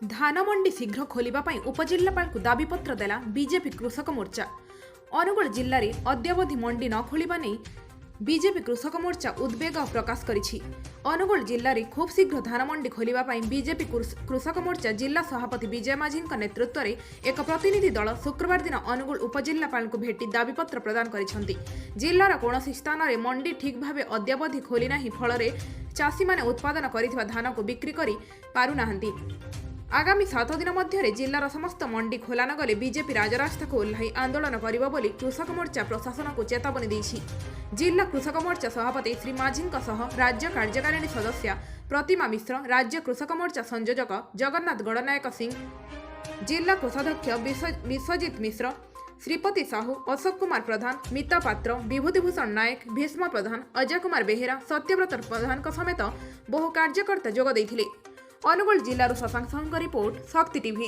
धान मंडी शीघ्र खोलिबा पई उपजिल्लापाल को दाबीपत्र देला बीजेपी कृषक मोर्चा। अनुगुल जिल्ला रे अद्यावधि मंडी न खोलिबा नै बीजेपी कृषक मोर्चा उद्वेग प्रकाश करिछि। अनुगुल जिल्ला रे खूब शीघ्र धान मंडी खोलिबा पई बीजेपी कृषक मोर्चा जिला सभापति विजय माझी नेतृत्व में एक प्रतिनिधि दल शुक्रवार दिन अनुगुल उपजिल्लापाल को भेटी दाबीपत्र प्रदान करिसेंति। जिल्लार कौनसी स्थान में मंडी ठीक भाव अद्यावधि खोली नाही, फल चाषी माने उत्पादन करिथिबा धान को बिक्री करि पारु नाहंती। आगामी 7 दिन मध्य जिल्लार समस्त मंडी खोला न गले बीजेपी राजरास्ता को ओह्लाई आंदोलन करिबो बोली कृषक मोर्चा प्रशासन को चेतावनी देछि। जिला कृषक मोर्चा सभापति श्री माझी राज्य कार्यकारिणी सदस्य प्रतिमा मिश्र, राज्य कृषक मोर्चा संयोजक जगन्नाथ गणनायक सिंह, जिला कोषाध्यक्ष विश्वजित मिश्र, श्रीपति साहू, अशोक कुमार प्रधान, मिता पात्र, विभूतिभूषण नायक, भीष्म प्रधान, अजय कुमार बेहेरा, सत्यव्रत प्रधान समेत बहु कार्यकर्ता जोग देथिले। अनुगुल जिल्लारू शशांक साहुଙ୍କ रिपोर्ट, शक्ति टीवी।